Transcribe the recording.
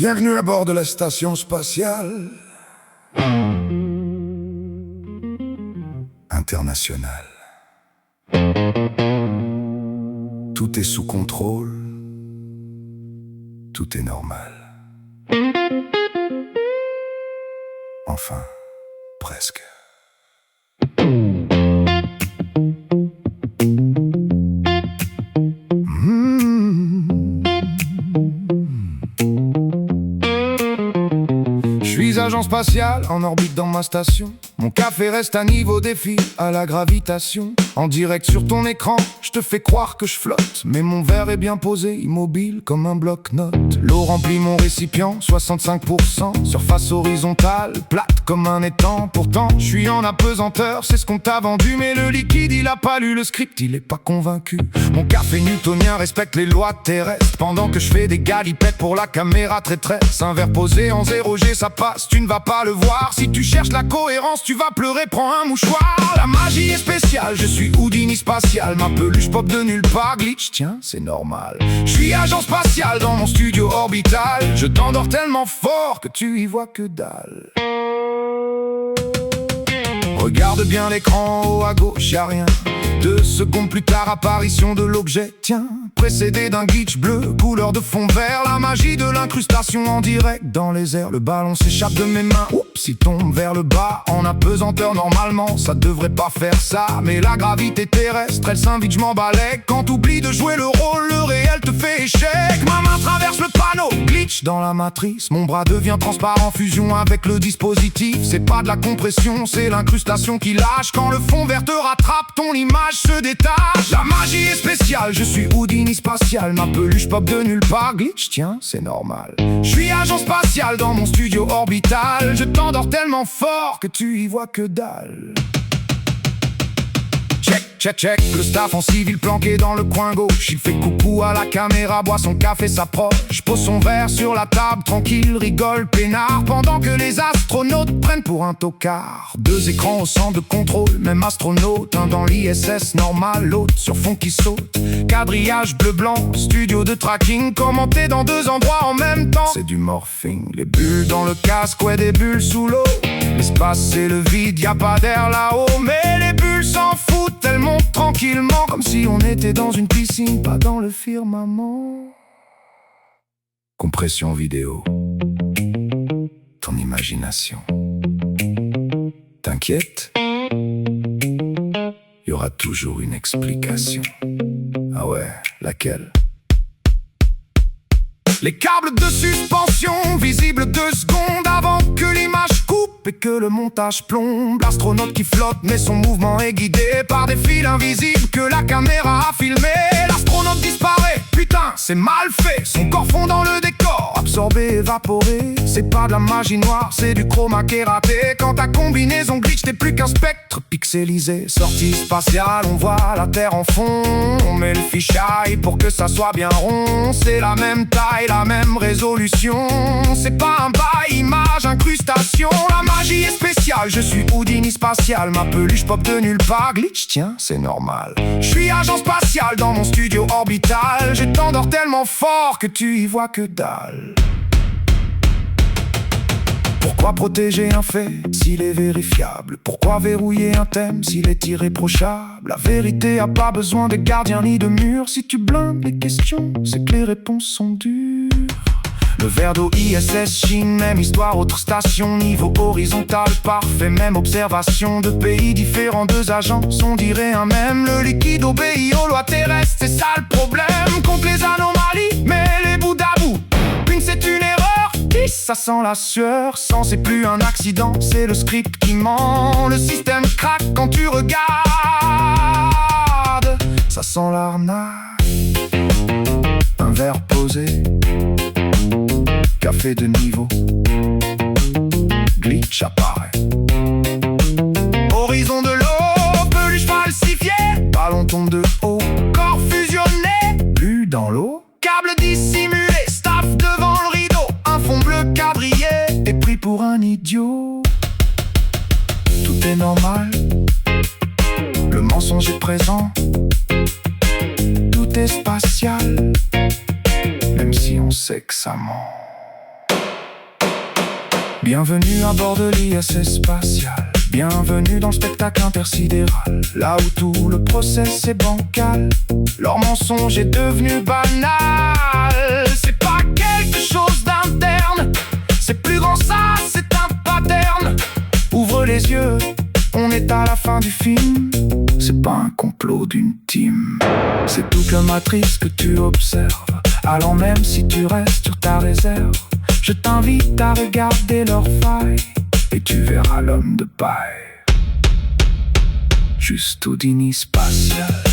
Bienvenue à bord de la station spatiale internationale. Tout est sous contrôle, tout est normal. Enfin, presque. Je suis agent spatial en orbite dans ma station. Mon café reste à niveau défi à la gravitation. En direct sur ton écran, je te fais croire que je flotte, mais mon verre est bien posé, immobile comme un bloc-notes. L'eau remplit mon récipient, 65%. Surface horizontale, plate comme un étang. Pourtant, je suis en apesanteur, c'est ce qu'on t'a vendu. Mais le liquide, il a pas lu le script, il est pas convaincu. Mon café newtonien respecte les lois terrestres, pendant que je fais des galipettes pour la caméra traîtresse. Un verre posé en 0G, ça passe, tu ne vas pas le voir. Si tu cherches la cohérence, tu vas pleurer, prends un mouchoir. La magie est spéciale, je suis Houdini spatial. Ma peluche pop de nulle part, glitch, tiens, c'est normal. Je suis agent spatial dans mon studio orbital. Je t'endors tellement fort que tu y vois que dalle. Regarde bien l'écran, haut à gauche, y'a rien. 2 secondes plus tard, apparition de l'objet, tiens, précédé d'un glitch bleu, couleur de fond vert. La magie de l'incrustation en direct dans les airs. Le ballon s'échappe de mes mains, oups, il tombe vers le bas. En apesanteur, normalement, ça devrait pas faire ça. Mais la gravité terrestre, elle s'invite, je m'emballais. Quand t'oublies de jouer le rôle, le réel te fait échec. Ma main traverse le panneau, glitch dans la matrice. Mon bras devient transparent, fusion avec le dispositif. C'est pas de la compression, c'est l'incrustation qui lâche. Quand le fond vert te rattrape, ton image se détache. La magie est spéciale, je suis Houdini spatial. Ma peluche pop de nulle part, glitch, tiens, c'est normal. Je suis agent spatial dans mon studio orbital. Je t'endors tellement fort que tu y vois que dalle. Check, le staff en civil planqué dans le coin gauche. Il fait coucou à la caméra, boit son café, s'approche. Pose son verre sur la table, tranquille, rigole, peinard. Pendant que les astronautes prennent pour un tocard. 2 écrans au centre de contrôle, même astronaute. Un dans l'ISS normal, l'autre sur fond qui saute. Quadrillage bleu-blanc, studio de tracking. Commenté dans 2 endroits en même temps. C'est du morphing, les bulles dans le casque, ouais, des bulles sous l'eau. L'espace c'est le vide, y a pas d'air là-haut. Mais les bulles s'en foutent, elles montent tranquillement. Comme si on était dans une piscine, pas dans le firmament. Compression vidéo. Ton imagination. T'inquiète, y aura toujours une explication. Ah ouais, laquelle? Les câbles de suspension, visibles 2 secondes avant que l'image coupe et que le montage plombe. L'astronaute qui flotte, mais son mouvement est guidé par des fils invisibles que la caméra a filmés. L'astronaute disparaît, putain, c'est mal fait. Son corps fond dans le décor, absorbé, évaporé. C'est pas de la magie noire, c'est du chroma key raté. Quand ta combinaison glitch, t'es plus qu'un spectre pixelisé. Sortie spatiale, on voit la Terre en fond. On met le fisheye pour que ça soit bien rond. C'est la même taille, la même résolution. C'est pas un bail, image, incrustation. La magie est spéciale, je suis Houdini spatial. Ma peluche pop de nulle part, glitch, tiens, c'est normal. Je suis agent spatial dans mon studio orbital. Je t'endors tellement fort que tu y vois que dalle. Pourquoi protéger un fait s'il est vérifiable? Pourquoi verrouiller un thème s'il est irréprochable? La vérité a pas besoin de gardien ni de mur. Si tu blindes les questions, c'est que les réponses sont dures. Le verre d'eau ISS Chine, même histoire, autre station. Niveau horizontal, parfait, même observation. 2 pays différents, 2 agences, on dirait un même. Le liquide obéit aux lois terrestres, c'est ça le problème. Contre les anomalies, mais les bouts à bout. Une c'est une erreur, 10 ça sent la sueur. 100 c'est plus un accident, c'est le script qui ment. Le système craque quand tu regardes. Ça sent l'arnaque. Un verre posé, café de niveau, glitch apparaît. Horizon de l'eau, peluche falsifiée. Ballon tombe de haut, corps fusionné, plus dans l'eau. Câble dissimulé, staff devant le rideau. Un fond bleu quadrillé, et pris pour un idiot. Tout est normal, le mensonge est présent. Tout est spatial, même si on sait que ça ment. Bienvenue à bord de l'ISS spatial. Bienvenue dans le spectacle intersidéral. Là où tout le process est bancal, leur mensonge est devenu banal. C'est pas quelque chose d'interne, c'est plus grand, ça c'est un pattern. Ouvre les yeux, on est à la fin du film. C'est pas un complot d'une team, c'est toute la matrice que tu observes. Alors même si tu restes sur ta réserve, je t'invite à regarder leurs failles et tu verras l'homme de paille. Juste au dîner spatial.